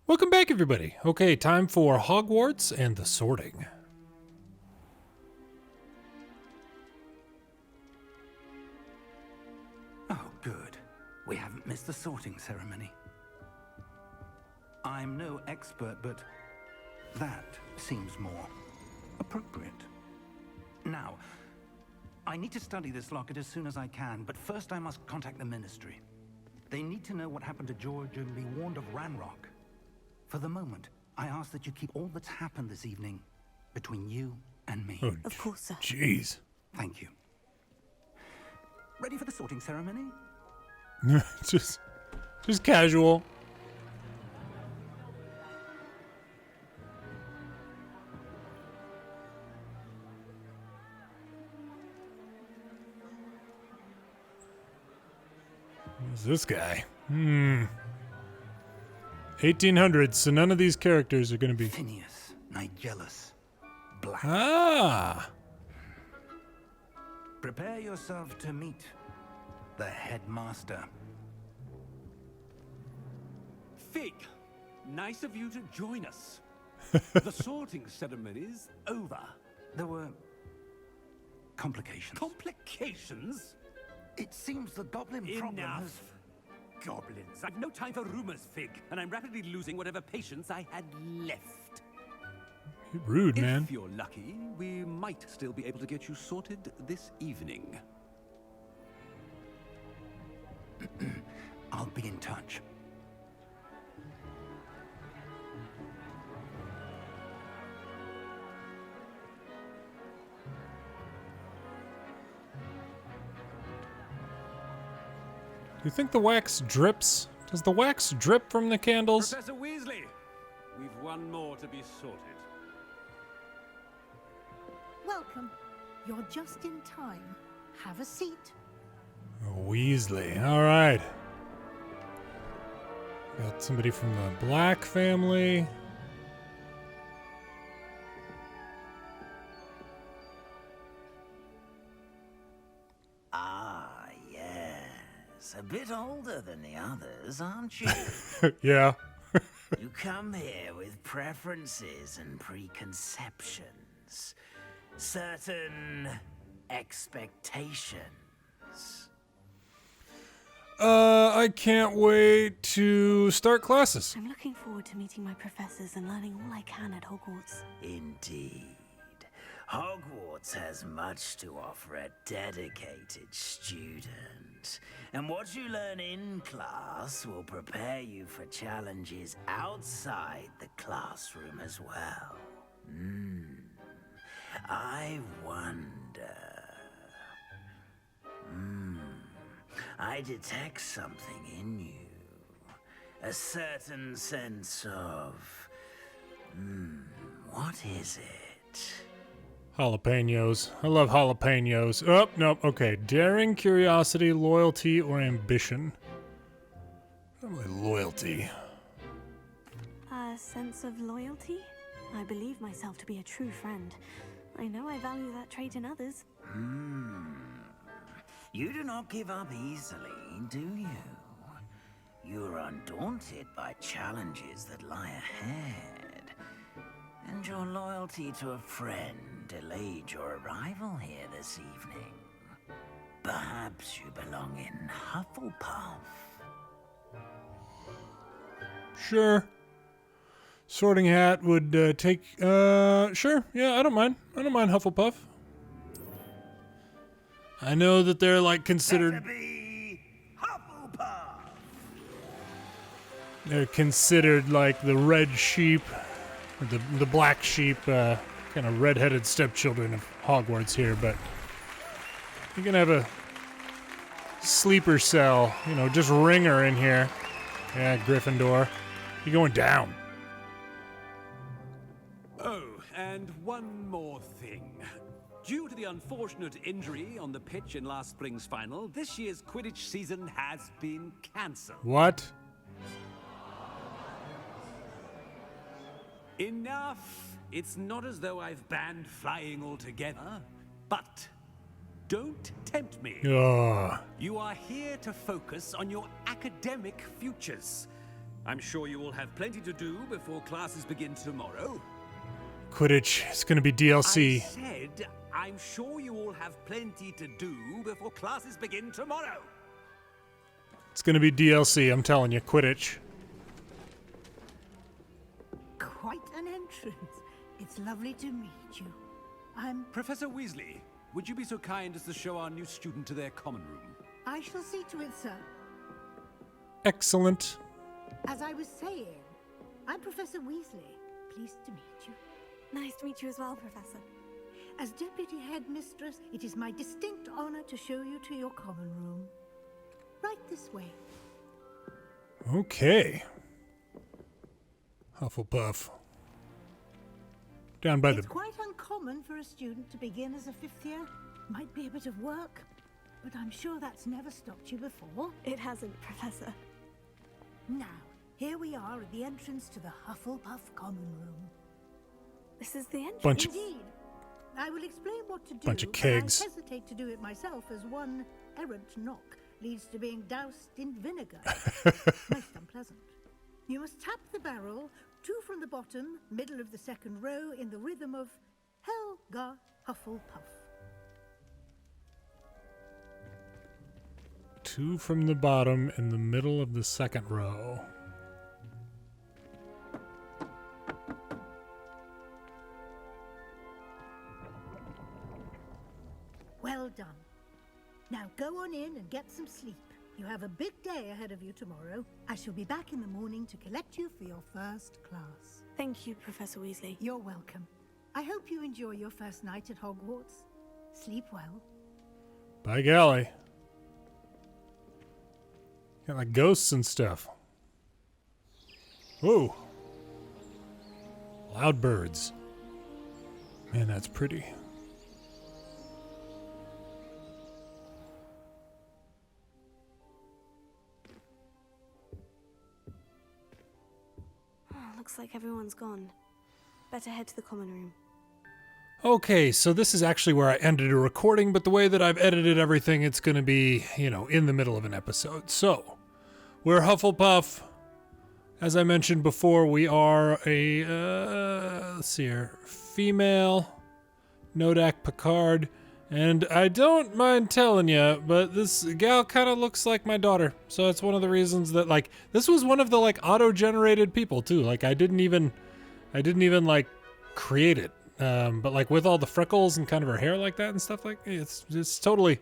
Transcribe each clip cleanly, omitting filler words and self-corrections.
Welcome back, everybody. Okay, time for Hogwarts and the sorting. Oh, good. We haven't missed the sorting ceremony. I'm no expert, but that seems more appropriate. Now, I need to study this locket as soon as I can, but first I must contact the Ministry. They need to know what happened to George and be warned of Ranrock. For the moment, I ask that you keep all that's happened this evening between you and me. Oh, Of course, sir. Jeez. Thank you. Ready for the sorting ceremony? just casual. Who's this guy? 1800s, so none of these characters are going to be... Phineas, Nigellus, Black. Ah! Prepare yourself to meet the headmaster. Fig, nice of you to join us. The sorting ceremony's over. There were complications. Complications? It seems the goblin problem has... Enough. Goblins. I've no time for rumors, Fig, and I'm rapidly losing whatever patience I had left. You're rude, man. If you're lucky, we might still be able to get you sorted this evening. I'll be in touch. Do you think the wax drips? Does the wax drip from the candles? Professor Weasley, we've one more to be sorted. Welcome. You're just in time. Have a seat. Weasley. All right. Got somebody from the Black family. Ah, yes. A bit older than the others, aren't you? Yeah. You come here with preferences and preconceptions. Certain expectations. I can't wait to start classes. I'm looking forward to meeting my professors and learning all I can at Hogwarts. Indeed. Hogwarts has much to offer a dedicated student. And what you learn in class will prepare you for challenges outside the classroom as well. I wonder... I detect something in you. A certain sense of... what is it? Jalapenos. I love jalapenos. Oh, nope. Okay. Daring, curiosity, loyalty, or ambition. Probably loyalty. A sense of loyalty? I believe myself to be a true friend. I know I value that trait in others. You do not give up easily, do you? You're undaunted by challenges that lie ahead. And your loyalty to a friend delayed your arrival here this evening. Perhaps you belong in Hufflepuff. Sure. Sorting Hat would take... sure. Yeah, I don't mind. I don't mind Hufflepuff. I know that they're, like, considered... Be Hufflepuff! They're considered, like, the red sheep... Or the black sheep, kind of red-headed stepchildren of Hogwarts here, but... You can have a... sleeper cell. You know, just Ringer in here. Yeah, Gryffindor. You're going down. Oh, and one more thing. Due to the unfortunate injury on the pitch in last spring's final, this year's Quidditch season has been cancelled. What? Enough! It's not as though I've banned flying altogether, but don't tempt me. Ugh. You are here to focus on your academic futures. I'm sure you all have plenty to do before classes begin tomorrow. Quidditch. It's going to be DLC. I said, I'm sure you all have plenty to do before classes begin tomorrow. It's going to be DLC, I'm telling you. Quidditch. Quite an entrance. It's lovely to meet you. Professor Weasley, would you be so kind as to show our new student to their common room? I shall see to it, sir. Excellent. As I was saying, I'm Professor Weasley. Pleased to meet you. Nice to meet you as well, Professor. As Deputy Headmistress, it is my distinct honor to show you to your common room. Right this way. Okay. Hufflepuff. Down by It's the... quite uncommon for a student to begin as a 5th year. Might be a bit of work, but I'm sure that's never stopped you before. It hasn't, Professor. Now, here we are at the entrance to the Hufflepuff common room. This is the entrance. Bunch of... Indeed. I will explain what to do. Bunch of but kegs. I hesitate to do it myself, as one errant knock leads to being doused in vinegar. Most unpleasant. You must tap the barrel, 2 from the bottom, middle of the 2nd row, in the rhythm of Helga Hufflepuff. 2 from the bottom in the middle of the 2nd row. Well done. Now go on in and get some sleep. You have a big day ahead of you tomorrow. I shall be back in the morning to collect you for your first class. Thank you, Professor Weasley. You're welcome. I hope you enjoy your first night at Hogwarts. Sleep well. By golly. Got like ghosts and stuff. Whoa. Loud birds. Man, that's pretty. Looks like everyone's gone. Better head to the common room. Okay, so this is actually where I ended a recording, but the way that I've edited everything, it's going to be, in the middle of an episode. So, we're Hufflepuff. As I mentioned before, we are a, let's see here, female NoDak Picard. And I don't mind telling you, but this gal kind of looks like my daughter. So it's one of the reasons that, this was one of the, auto-generated people, too. I didn't even, create it. But, with all the freckles and kind of her hair like that and stuff, it's totally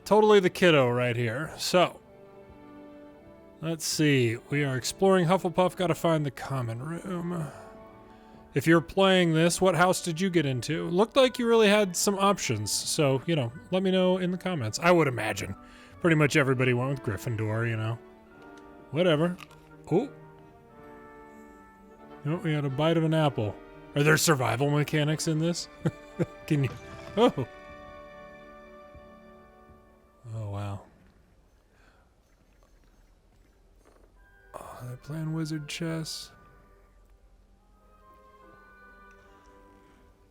the kiddo right here. So, let's see. We are exploring Hufflepuff. Got to find the common room. If you're playing this, what house did you get into? Looked like you really had some options. So, let me know in the comments. I would imagine pretty much everybody went with Gryffindor, Whatever. Oh. Oh, we got a bite of an apple. Are there survival mechanics in this? Can you... Oh. Oh, wow. Oh, they're playing wizard chess.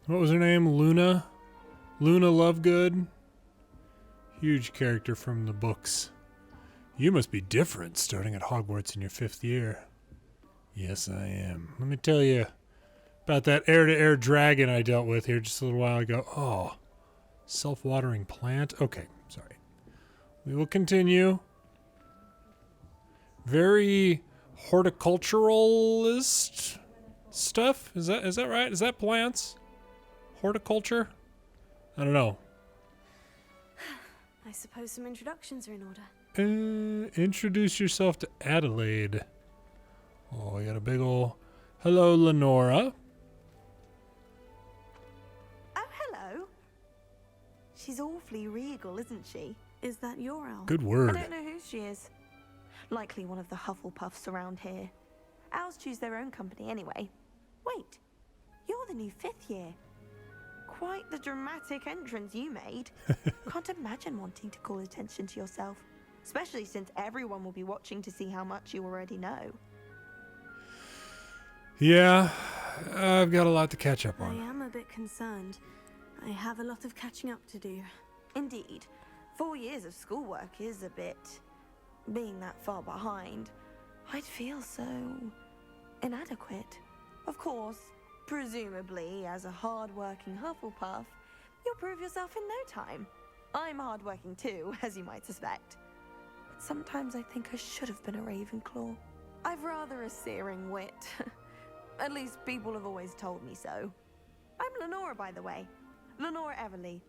What was her name? Luna? Luna Lovegood? Huge character from the books. You must be different starting at Hogwarts in your 5th year. Yes, I am. Let me tell you about that air-to-air dragon I dealt with here just a little while ago. Oh, self-watering plant. Okay, sorry. We will continue. Very horticulturalist stuff. Is that right? Is that plants? Horticulture? I don't know. I suppose some introductions are in order. Introduce yourself to Adelaide. Oh, we got a big ol' hello, Lenora. Oh, hello. She's awfully regal, isn't she? Is that your owl? Good word. I don't know who she is. Likely one of the Hufflepuffs around here. Owls choose their own company anyway. Wait, you're the new 5th year. Quite the dramatic entrance you made. Can't imagine wanting to call attention to yourself, especially since everyone will be watching to see how much you already know. Yeah, I've got a lot to catch up I on. am a bit concerned. I have a lot of catching up to do. Indeed, 4 years of schoolwork is a bit being that far behind. I'd feel so inadequate. Of course, presumably, as a hard-working Hufflepuff, you'll prove yourself in no time. I'm hard-working too, as you might suspect. But sometimes I think I should have been a Ravenclaw. I've rather a searing wit. At least people have always told me so. I'm Lenora, by the way. Lenora Everly.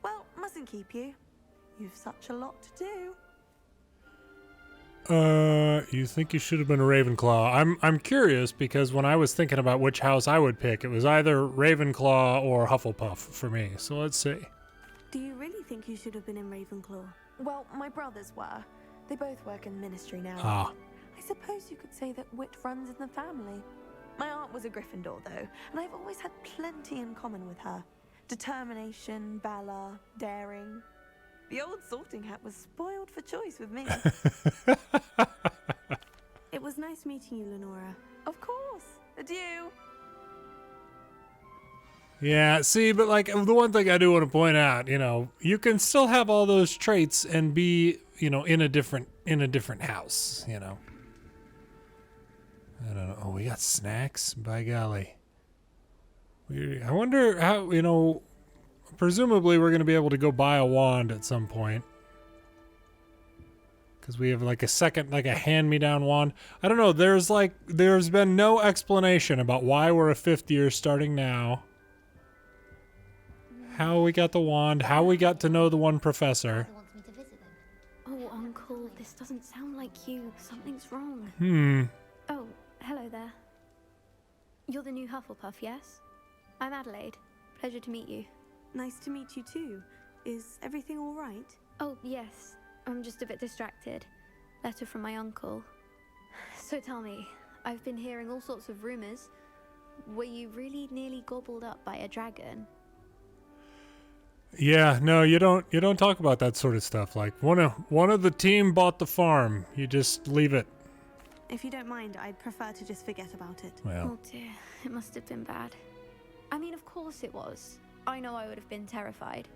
Well, mustn't keep you. You've such a lot to do. You think you should have been a Ravenclaw? I'm curious because when I was thinking about which house I would pick, it was either Ravenclaw or Hufflepuff for me. So let's see. Do you really think you should have been in Ravenclaw? Well, my brothers were. They both work in the ministry now. Ah. I suppose you could say that wit runs in the family. My aunt was a Gryffindor, though, and I've always had plenty in common with her. Determination, valor, daring. The old sorting hat was spoiled for choice with me. It was nice meeting you, Lenora. Of course. Adieu. Yeah, see, but like the one thing I do want to point out, you know, you can still have all those traits and be, you know, in a different house, you know. I don't know. Oh, we got snacks? By golly. I wonder how, you know, presumably we're going to be able to go buy a wand at some point. Because we have like a second, like a hand-me-down wand. I don't know. There's been no explanation about why we're a 5th year starting now. How we got the wand, how we got to know the one professor. Oh, Uncle, this doesn't sound like you. Something's wrong. Oh, hello there. You're the new Hufflepuff, yes? I'm Adelaide. Pleasure to meet you. Nice to meet you too. Is everything all right? Oh, yes. I'm just a bit distracted. Letter from my uncle. So tell me, I've been hearing all sorts of rumors. Were you really nearly gobbled up by a dragon? Yeah, no, you don't talk about that sort of stuff. Like one of the team bought the farm. You just leave it. If you don't mind, I'd prefer to just forget about it. Well. Oh dear, it must have been bad. I mean, of course it was. I know I would have been terrified.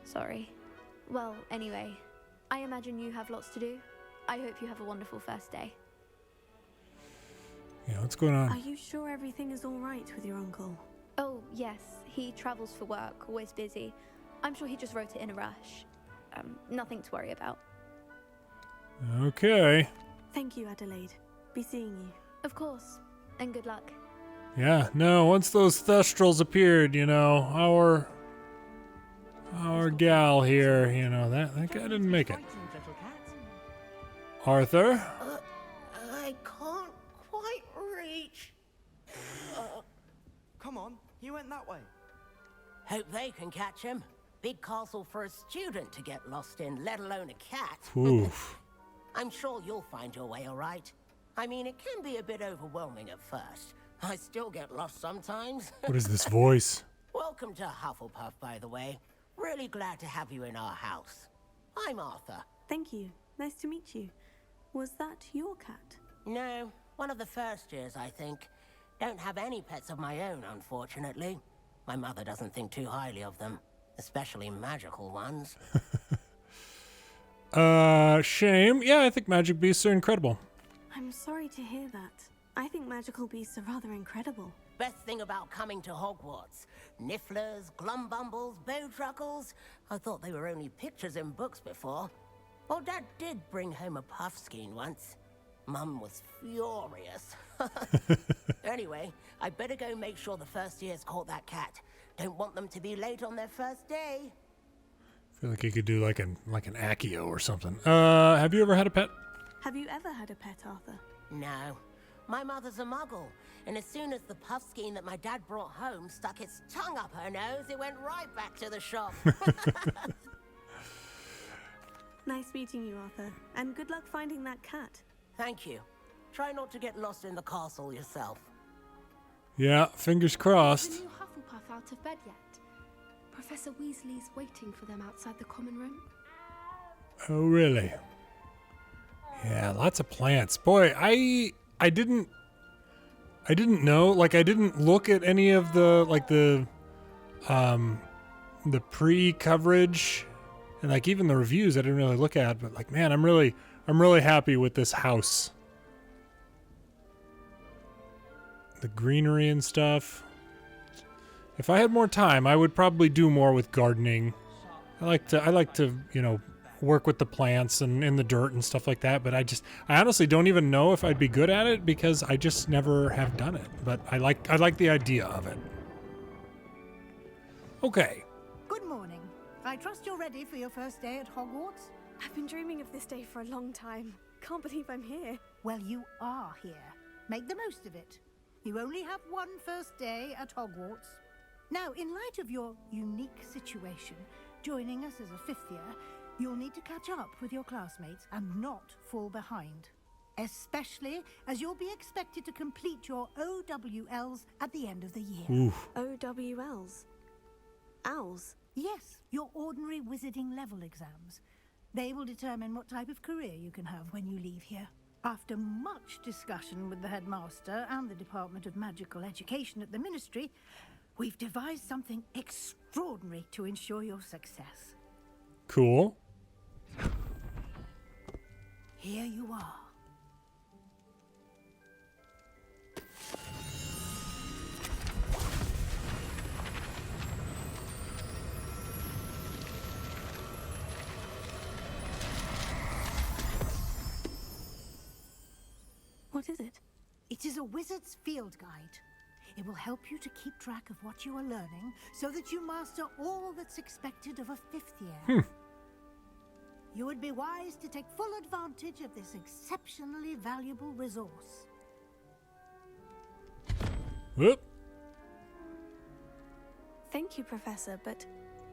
Sorry. Well, anyway, I imagine you have lots to do. I hope you have a wonderful first day. Yeah, what's going on? Are you sure everything is all right with your uncle? Oh, yes. He travels for work, always busy. I'm sure he just wrote it in a rush. Nothing to worry about. Okay. Thank you, Adelaide. Be seeing you. Of course. And good luck. Yeah, no, once those Thestrals appeared, you know, our gal here, you know, that guy didn't make it. Arthur? I can't quite reach. Come on, you went that way. Hope they can catch him. Big castle for a student to get lost in, let alone a cat. Oof. I'm sure you'll find your way all right. I mean, it can be a bit overwhelming at first. I still get lost sometimes. What is this voice? Welcome to Hufflepuff, by the way. Really glad to have you in our house. I'm Arthur. Thank you. Nice to meet you. Was that your cat? No, one of the first years, I think. Don't have any pets of my own, unfortunately. My mother doesn't think too highly of them, especially magical ones. Shame. Yeah, I think magic beasts are incredible. I'm sorry to hear that. I think magical beasts are rather incredible. Best thing about coming to Hogwarts. Nifflers, glumbumbles, bowtruckles. I thought they were only pictures in books before. Well, Dad did bring home a puffskein once. Mum was furious. Anyway, I better go make sure the first years caught that cat. Don't want them to be late on their first day. I feel like you could do like an Accio or something. Have you ever had a pet? Have you ever had a pet, Arthur? No. My mother's a muggle, and as soon as the puffskein that my dad brought home stuck its tongue up her nose, it went right back to the shop. Nice meeting you, Arthur. And good luck finding that cat. Thank you. Try not to get lost in the castle yourself. Yeah, fingers Is crossed. the new Hufflepuff out of bed yet? Professor Weasley's waiting for them outside the common room. Oh, really? Yeah, lots of plants. Boy, I didn't know. Like, I didn't look at any of the pre-coverage and like even the reviews I didn't really look at. But like, man, I'm really happy with this house. the greenery and stuff. If I had more time, I would probably do more with gardening. I like to, you know, work with the plants and in the dirt and stuff like that, but I honestly don't even know if I'd be good at it because I just never have done it. But I like the idea of it. Okay. Good morning. I trust you're ready for your first day at Hogwarts? I've been dreaming of this day for a long time. Can't believe I'm here. Well, you are here. Make the most of it. You only have one first day at Hogwarts. Now, in light of your unique situation, joining us as a fifth year, you'll need to catch up with your classmates and not fall behind. Especially as you'll be expected to complete your OWLs at the end of the year. Oof. OWLs? Owls? Yes, your ordinary wizarding level exams. They will determine what type of career you can have when you leave here. After much discussion with the headmaster and the Department of Magical Education at the Ministry, we've devised something extraordinary to ensure your success. Cool. Here you are. What is it? It is a wizard's field guide. It will help you to keep track of what you are learning so that you master all that's expected of a fifth year. You would be wise to take full advantage of this exceptionally valuable resource. Whoop. Thank you, Professor, but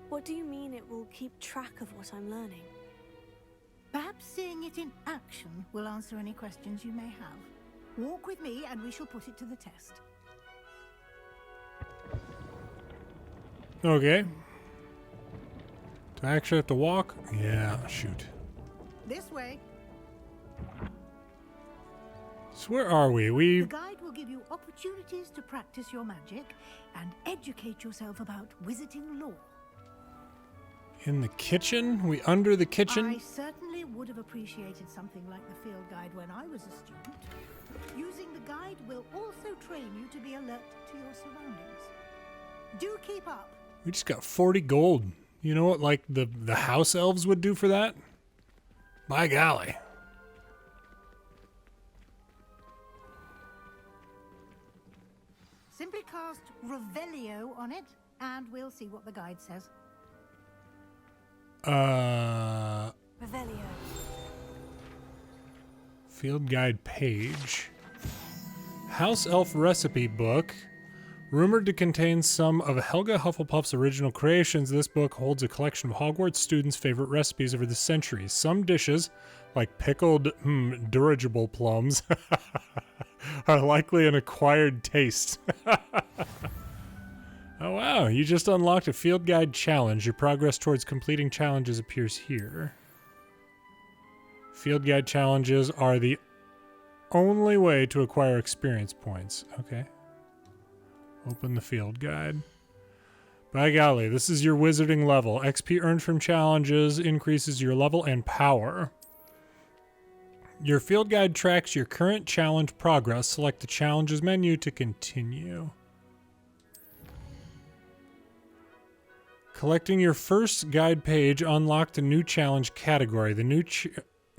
what do you mean it will keep track of what I'm learning? Perhaps seeing it in action will answer any questions you may have. Walk with me and we shall put it to the test. Okay. Do I actually have to walk? Yeah, shoot. This way. So where are we? The guide will give you opportunities to practice your magic and educate yourself about wizarding lore. In the kitchen? We under the kitchen? I certainly would have appreciated something like the field guide when I was a student. Using the guide will also train you to be alert to your surroundings. Do keep up. We just got 40 gold. You know what, like, the house elves would do for that? By golly. Simply cast Revelio on it, and we'll see what the guide says. Revelio. Field guide page. House elf recipe book. Rumored to contain some of Helga Hufflepuff's original creations, this book holds a collection of Hogwarts students' favorite recipes over the centuries. Some dishes, like pickled dirigible plums, are likely an acquired taste. Oh wow, you just unlocked a field guide challenge. Your progress towards completing challenges appears here. Field guide challenges are the only way to acquire experience points. Okay. Open the field guide. By golly, this is your wizarding level. XP earned from challenges increases your level and power. Your field guide tracks your current challenge progress. Select the challenges menu to continue. Collecting your first guide page unlocked a new challenge category. The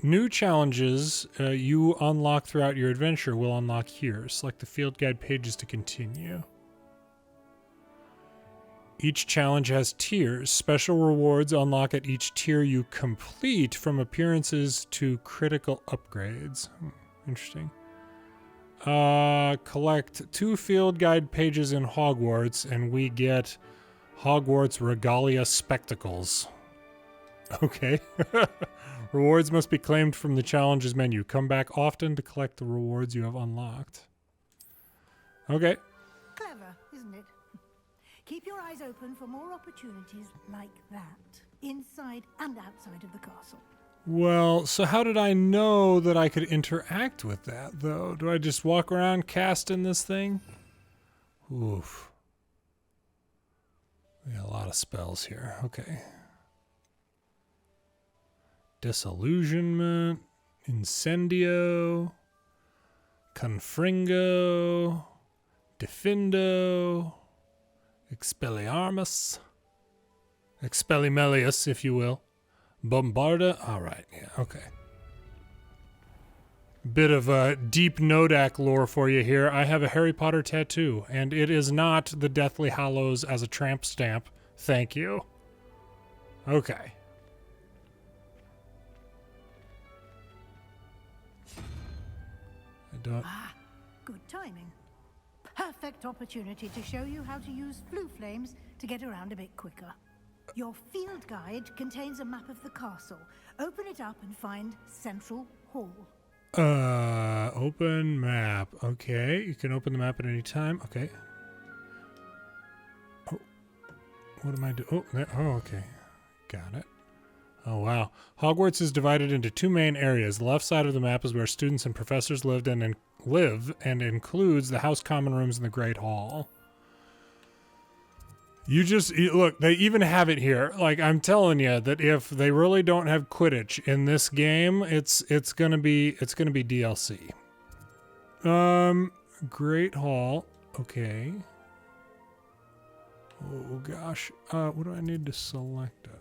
new challenges you unlock throughout your adventure will unlock here. Select the field guide pages to continue. Each challenge has tiers. Special rewards unlock at each tier you complete, from appearances to critical upgrades. Interesting. Collect 2 field guide pages in Hogwarts, and we get Hogwarts Regalia Spectacles. Okay. Rewards must be claimed from the challenges menu. Come back often to collect the rewards you have unlocked. Okay. Clever, isn't it? Keep your eyes open for more opportunities like that, inside and outside of the castle. Well, so how did I know that I could interact with that, though? Do I just walk around casting this thing? Oof. We got a lot of spells here. Okay. Disillusionment, Incendio, Confringo, Defendo. Expelliarmus. Expellimelius, if you will. Bombarda. All right. Yeah. Okay. Bit of deep NoDak lore for you here. I have a Harry Potter tattoo, and it is not the Deathly Hallows as a tramp stamp. Thank you. Okay. I don't... Ah, good timing. Perfect opportunity to show you how to use flue flames to get around a bit quicker. Your field guide contains a map of the castle. Open it up and find Central Hall. Open map. Okay, you can open the map at any time. Okay. Oh, what am I doing? Oh, there. Oh, okay. Got it. Oh, wow. Hogwarts is divided into two main areas. The left side of the map is where students and professors live and includes the house common rooms and the Great Hall. Look, they even have it here. Like, I'm telling you that if they really don't have Quidditch in this game, it's gonna be DLC. Great Hall. Okay. Oh gosh. What do I need to select it?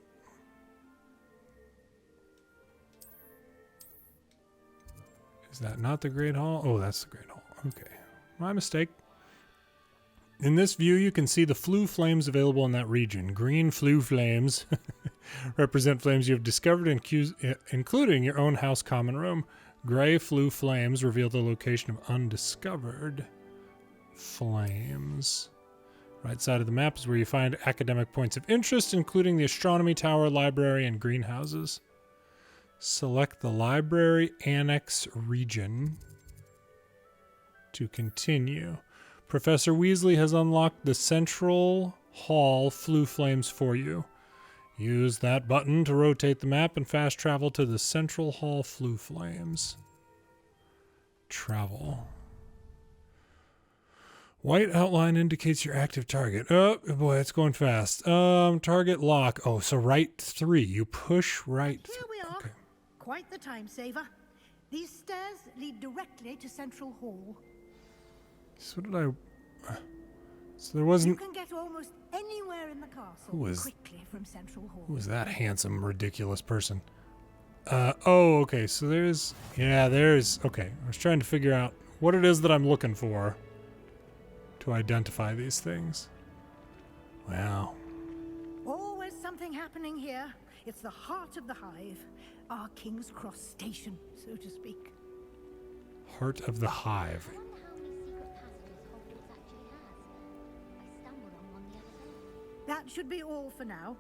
Is that not the Great Hall? Oh, that's the Great Hall. Okay. My mistake. In this view, you can see the flue flames available in that region. Green flue flames represent flames you have discovered, including your own house common room. Gray flue flames reveal the location of undiscovered flames. Right side of the map is where you find academic points of interest, including the astronomy tower, library, and greenhouses. Select the library annex region to continue. Professor Weasley has unlocked the Central Hall flue flames for you. Use that button to rotate the map and fast travel to the Central Hall flue flames. Travel. White outline indicates your active target. Oh boy, it's going fast. Target lock. Oh, so right 3. You push right. Here we are. Okay. Quite the time saver. These stairs lead directly to Central Hall. So did I... So there wasn't... You can get almost anywhere in the castle quickly from Central Hall. Who was that handsome, ridiculous person? Oh, okay, so there's... Yeah, there's... Okay, I was trying to figure out what it is that I'm looking for to identify these things. Wow. Always something happening here. It's the heart of the hive. Our King's Cross station, so to speak. Heart of the hive. That should be all for now.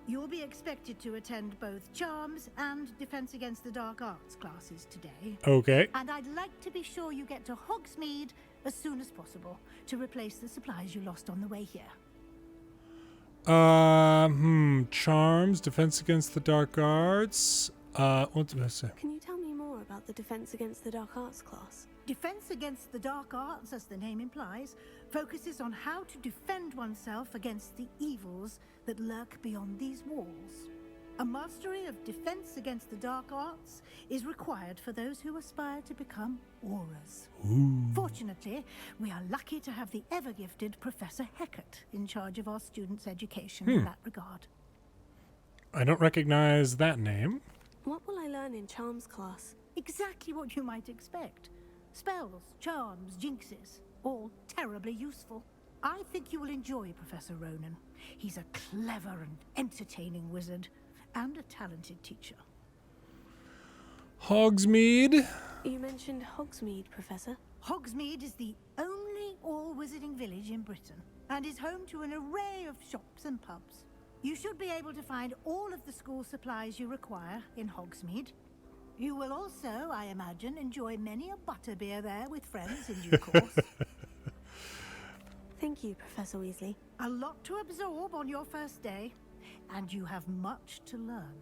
You'll be expected to attend both Charms and Defense Against the Dark Arts classes today. Okay. And I'd like to be sure you get to Hogsmeade as soon as possible to replace the supplies you lost on the way here. Charms, Defense Against the Dark Arts. What did I say? Can you tell me more about the Defense Against the Dark Arts class? Defense Against the Dark Arts, as the name implies, focuses on how to defend oneself against the evils that lurk beyond these walls. A mastery of Defense Against the Dark Arts is required for those who aspire to become Aurors. Ooh. Fortunately, we are lucky to have the ever-gifted Professor Hecat in charge of our students' education in that regard. I don't recognize that name. What will I learn in Charms class? Exactly what you might expect. Spells, charms, jinxes, all terribly useful. I think you will enjoy Professor Ronan. He's a clever and entertaining wizard, and a talented teacher. Hogsmeade? You mentioned Hogsmeade, Professor. Hogsmeade is the only all-wizarding village in Britain, and is home to an array of shops and pubs. You should be able to find all of the school supplies you require in Hogsmeade. You will also, I imagine, enjoy many a butterbeer there with friends in due course. Thank you, Professor Weasley. A lot to absorb on your first day, and you have much to learn.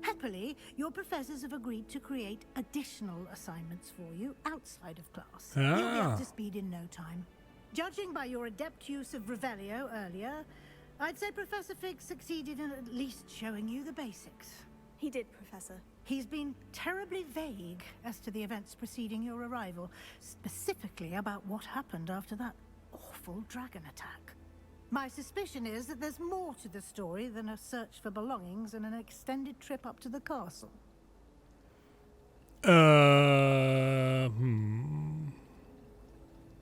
Happily, your professors have agreed to create additional assignments for you outside of class. You'll be up to speed in no time. Judging by your adept use of Revelio earlier, I'd say Professor Fig succeeded in at least showing you the basics. He did, Professor. He's been terribly vague as to the events preceding your arrival, specifically about what happened after that awful dragon attack. My suspicion is that there's more to the story than a search for belongings and an extended trip up to the castle.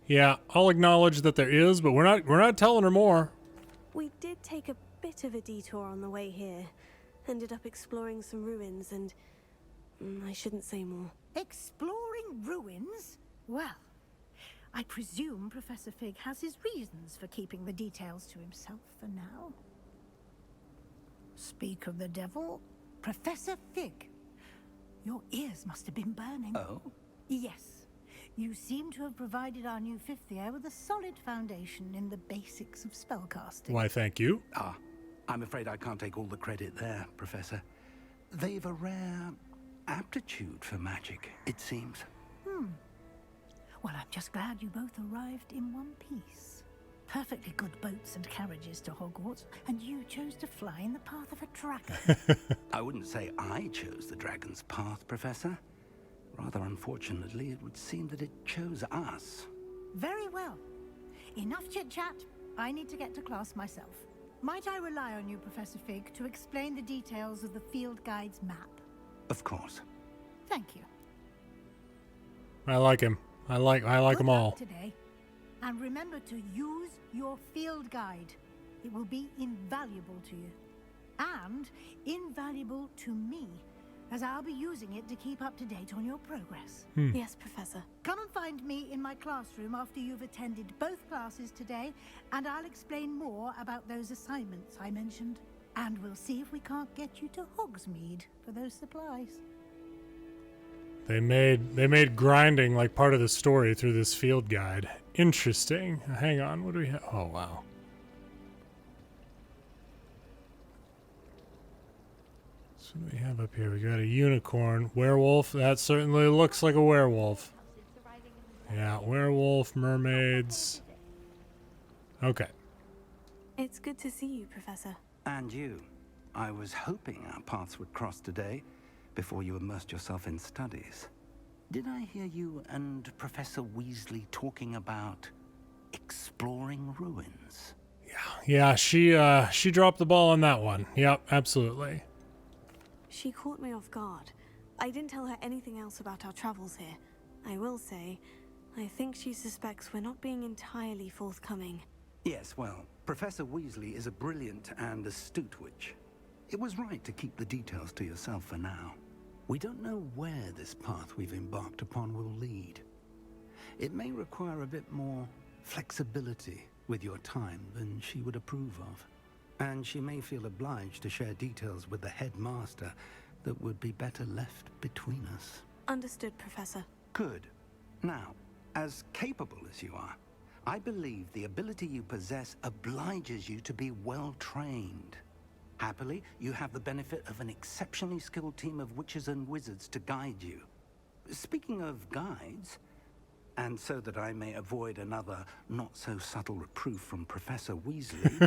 Yeah, I'll acknowledge that there is, but we're not telling her more. We did take a bit of a detour on the way here. Ended up exploring some ruins and... I shouldn't say more. Exploring ruins? Well, I presume Professor Fig has his reasons for keeping the details to himself for now. Speak of the devil, Professor Fig. Your ears must have been burning. Oh? Yes. You seem to have provided our new fifth year with a solid foundation in the basics of spellcasting. Why, thank you. Ah, I'm afraid I can't take all the credit there, Professor. They've a rare aptitude for magic, it seems. Well, I'm just glad you both arrived in one piece. Perfectly good boats and carriages to Hogwarts, and you chose to fly in the path of a dragon. I wouldn't say I chose the dragon's path, Professor. Rather unfortunately, it would seem that it chose us. Very well. Enough chit-chat. I need to get to class myself. Might I rely on you, Professor Fig, to explain the details of the field guide's map? Of course. Thank you. I like him. I like them all. Today. And remember to use your field guide. It will be invaluable to you. And invaluable to me, as I'll be using it to keep up to date on your progress. Yes, Professor. Come and find me in my classroom after you've attended both classes today, and I'll explain more about those assignments I mentioned. And we'll see if we can't get you to Hogsmeade for those supplies. They made grinding like part of the story through this field guide. Interesting. Hang on, what do we have? Oh, wow. So what do we have up here? We got a unicorn. Werewolf. That certainly looks like a werewolf. Yeah, werewolf, mermaids. Okay. It's good to see you, Professor. And you. I was hoping our paths would cross today, before you immersed yourself in studies. Did I hear you and Professor Weasley talking about exploring ruins? Yeah, she dropped the ball on that one. Yep, absolutely. She caught me off guard. I didn't tell her anything else about our travels here. I will say, I think she suspects we're not being entirely forthcoming. Yes, well, Professor Weasley is a brilliant and astute witch. It was right to keep the details to yourself for now. We don't know where this path we've embarked upon will lead. It may require a bit more flexibility with your time than she would approve of. And she may feel obliged to share details with the headmaster that would be better left between us. Understood, Professor. Good. Now, as capable as you are, I believe the ability you possess obliges you to be well trained. Happily, you have the benefit of an exceptionally skilled team of witches and wizards to guide you. Speaking of guides, and so that I may avoid another not-so-subtle reproof from Professor Weasley,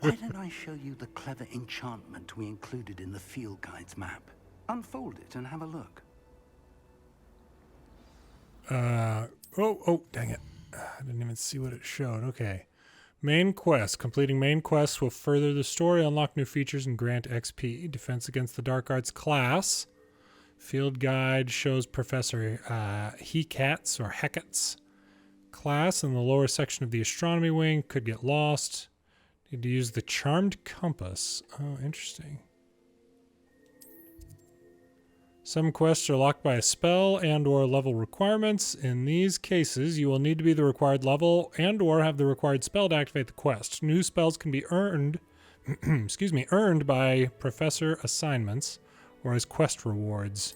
why don't I show you the clever enchantment we included in the field guide's map? Unfold it and have a look. Oh, dang it. I didn't even see what it showed. Okay. Main quest. Completing main quests will further the story, unlock new features, and grant XP. Defense against the Dark Arts class. Field guide shows Professor Hecat's class in the lower section of the astronomy wing. Could get lost. Need to use the charmed compass. Oh, interesting. Some quests are locked by a spell and/or level requirements. In these cases, you will need to be the required level and/or have the required spell to activate the quest. New spells can be earned, earned by professor assignments or as quest rewards.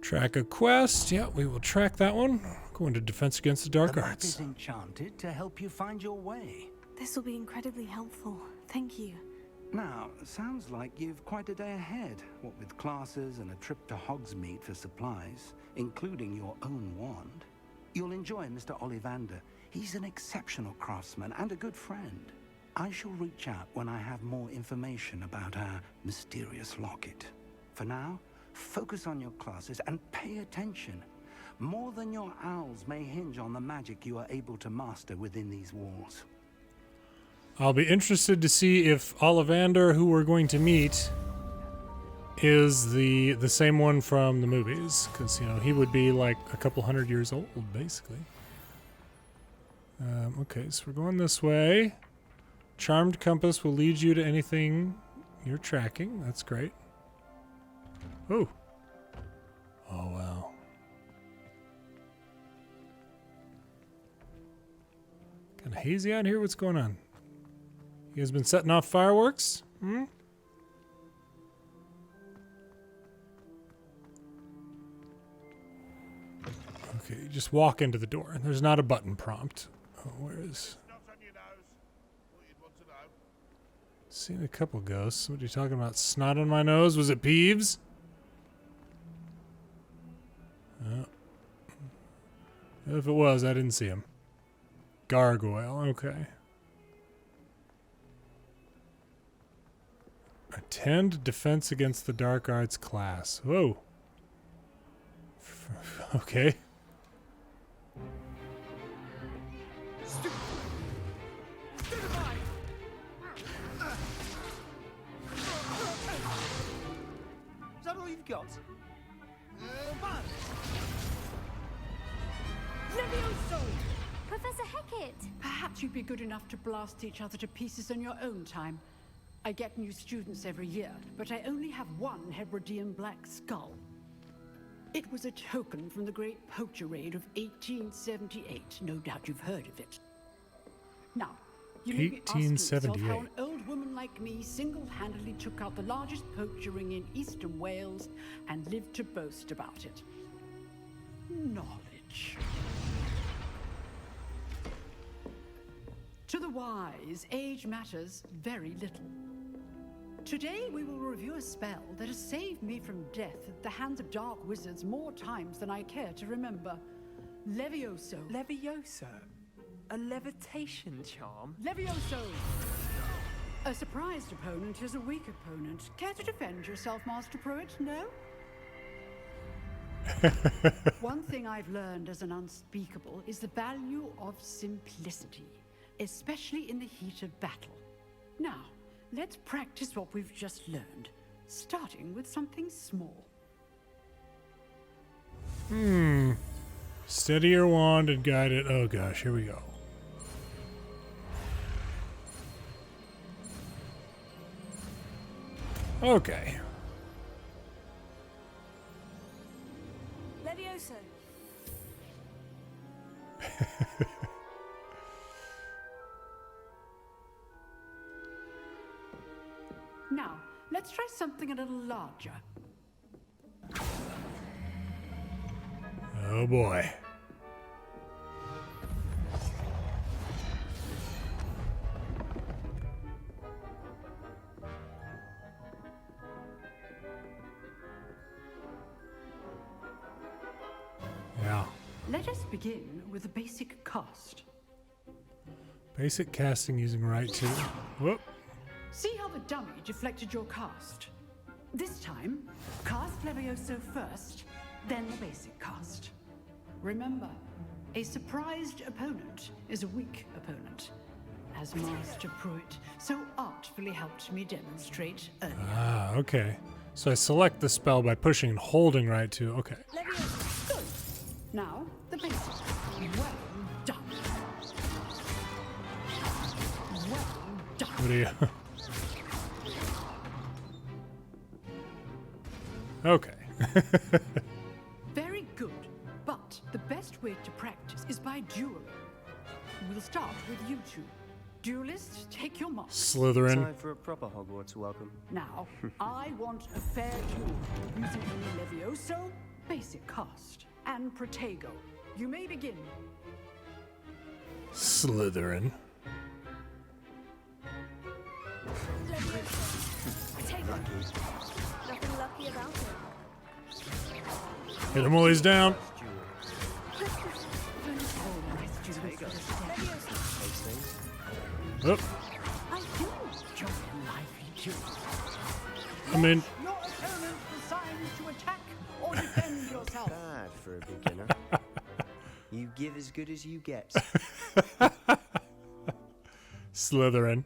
Track a quest. Yeah, we will track that one. Go into Defense Against the Dark Arts. The map is enchanted to help you find your way. This will be incredibly helpful. Thank you. Now, sounds like you've quite a day ahead, what with classes and a trip to Hogsmeade for supplies, including your own wand. You'll enjoy Mr. Ollivander. He's an exceptional craftsman and a good friend. I shall reach out when I have more information about our mysterious locket. For now, focus on your classes and pay attention. More than your owls may hinge on the magic you are able to master within these walls. I'll be interested to see if Ollivander, who we're going to meet, is the same one from the movies, because you know he would be like a couple hundred years old, basically. Okay, so we're going this way. Charmed compass will lead you to anything you're tracking. That's great. Oh. Oh wow. Kind of hazy out here. What's going on? You guys been setting off fireworks? Hmm? Okay, you just walk into the door. There's not a button prompt. Oh, where is... Seen a couple ghosts. What are you talking about? Snot on my nose? Was it Peeves? If it was, I didn't see him. Gargoyle, okay. Attend defense against the dark arts class. Whoa. Okay. Is that all you've got? Levioso! Professor Hecat! Perhaps you'd be good enough to blast each other to pieces in your own time. I get new students every year, but I only have one Hebridean black skull. It was a token from the Great Poacher Raid of 1878. No doubt you've heard of it. Now, you may be asking yourself how an old woman like me single-handedly took out the largest poacher ring in eastern Wales and lived to boast about it. Knowledge. To the wise, age matters very little. Today we will review a spell that has saved me from death at the hands of dark wizards more times than I care to remember. Levioso. Levioso? A levitation charm? Levioso! A surprised opponent is a weak opponent. Care to defend yourself, Master Pruitt? No? One thing I've learned as an unspeakable is the value of simplicity, especially in the heat of battle. Now, let's practice what we've just learned, starting with something small. Steady your wand and guide it. Oh gosh, here we go. Okay. Levioso. Now, let's try something a little larger. Oh boy. Yeah. Let us begin with a basic cast. Basic casting using right to. Whoop. See how the dummy deflected your cast? This time, cast Levioso first, then the basic cast. Remember, a surprised opponent is a weak opponent, as Master Pruitt so artfully helped me demonstrate earlier. Ah, okay. So I select the spell by pushing and holding right to. Okay. Levioso, good. Now, the basic. Well done. Well done. What do you... Okay. Very good, but the best way to practice is by dueling. We'll start with you two. Duelists, take your mark. Slytherin. Time for a proper Hogwarts welcome. Now, I want a fair duel using only Levioso, basic cast, and Protego. You may begin. Slytherin. Nothing lucky about it. Hit him while he's down. Oh. I do enjoy a lively duel. I'm in. Your opponent decides to attack or defend yourself. Bad for a beginner. You give as good as you get. Slytherin.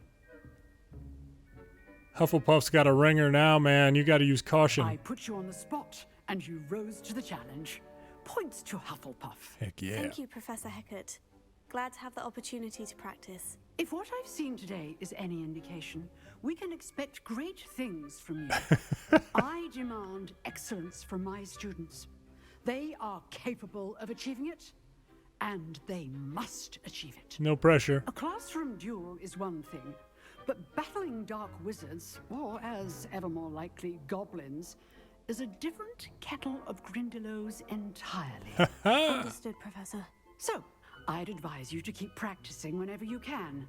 Hufflepuff's got a ringer now, man. You got to use caution. I put you on the spot, and you rose to the challenge. Points to Hufflepuff. Heck yeah. Thank you, Professor Hecat. Glad to have the opportunity to practice. If what I've seen today is any indication, we can expect great things from you. I demand excellence from my students. They are capable of achieving it, and they must achieve it. No pressure. A classroom duel is one thing, but battling dark wizards, or as ever more likely, goblins, is a different kettle of Grindylows entirely. Understood, Professor. So, I'd advise you to keep practicing whenever you can.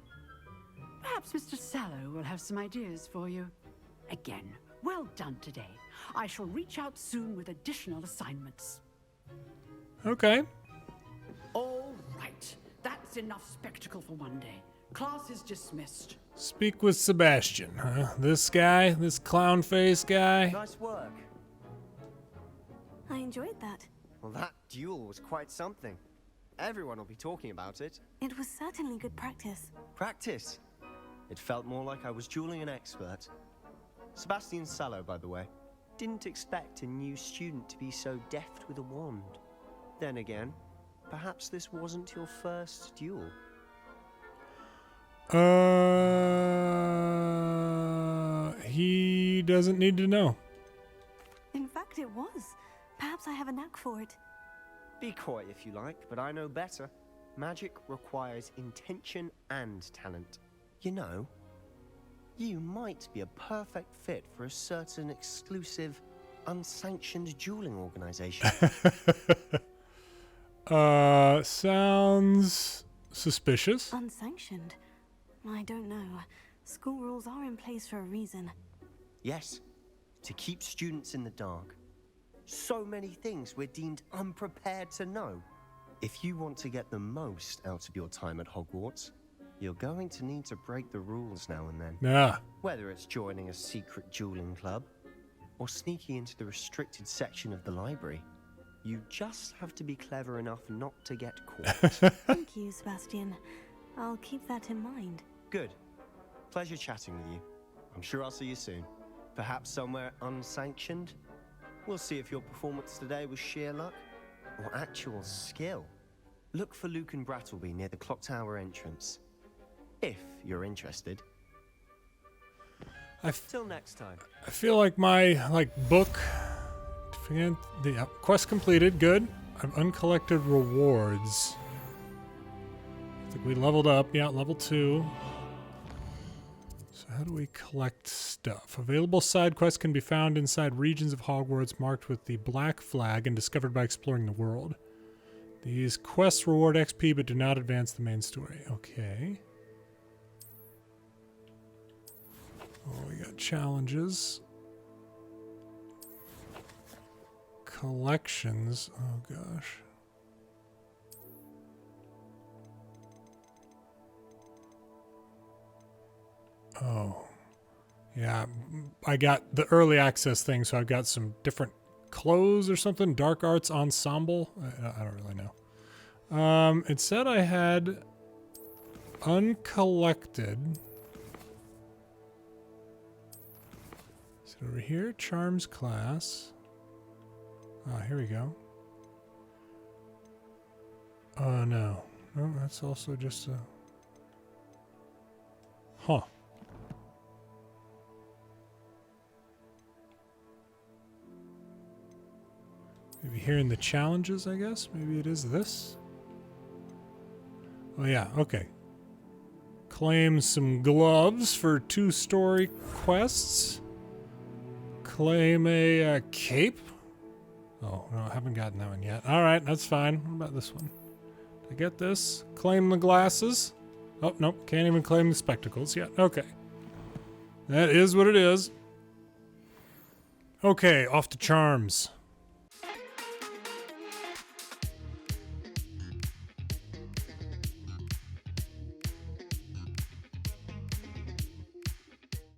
Perhaps Mr. Sallow will have some ideas for you. Again, well done today. I shall reach out soon with additional assignments. Okay. All right. That's enough spectacle for one day. Class is dismissed. Speak with Sebastian, huh? This guy? This clown face guy? Nice work. I enjoyed that. Well, that duel was quite something. Everyone will be talking about it. It was certainly good practice. Practice? It felt more like I was dueling an expert. Sebastian Sallow, by the way. Didn't expect a new student to be so deft with a wand. Then again, perhaps this wasn't your first duel. He doesn't need to know. In fact, it was. Perhaps I have a knack for it. Be coy if you like, but I know better. Magic requires intention and talent. You know, you might be a perfect fit for a certain exclusive, unsanctioned dueling organization. Sounds suspicious. Unsanctioned? I don't know. School rules are in place for a reason. Yes, to keep students in the dark. So many things we're deemed unprepared to know. If you want to get the most out of your time at Hogwarts, you're going to need to break the rules now and then. Yeah. Whether it's joining a secret dueling club, or sneaking into the restricted section of the library, you just have to be clever enough not to get caught. Thank you, Sebastian. I'll keep that in mind. Good. Pleasure chatting with you. I'm sure I'll see you soon. Perhaps somewhere unsanctioned? We'll see if your performance today was sheer luck or actual skill. Look for Luke and Brattleby near the clock tower entrance. If you're interested. Till next time. I feel like my book. The quest completed. Good. I've uncollected rewards. I think we leveled up. Yeah, level 2. So how do we collect stuff? Available side quests can be found inside regions of Hogwarts marked with the black flag and discovered by exploring the world. These quests reward XP but do not advance the main story. Okay. Oh, we got challenges. Collections. Oh, gosh. Oh. Yeah, I got the early access thing, so I've got some different clothes or something. Dark Arts Ensemble. I don't really know. It said I had uncollected. Is it over here? Charms class. Ah, here we go. Oh, no. No, that's also just a... Huh. Maybe here in the challenges, I guess? Maybe it is this? Oh, yeah. Okay. Claim some gloves for 2 story quests. Claim a cape. Oh, no, I haven't gotten that one yet. All right, that's fine. What about this one? Did I get this? Claim the glasses. Oh, nope. Can't even claim the spectacles yet. Okay. That is what it is. Okay, off to charms.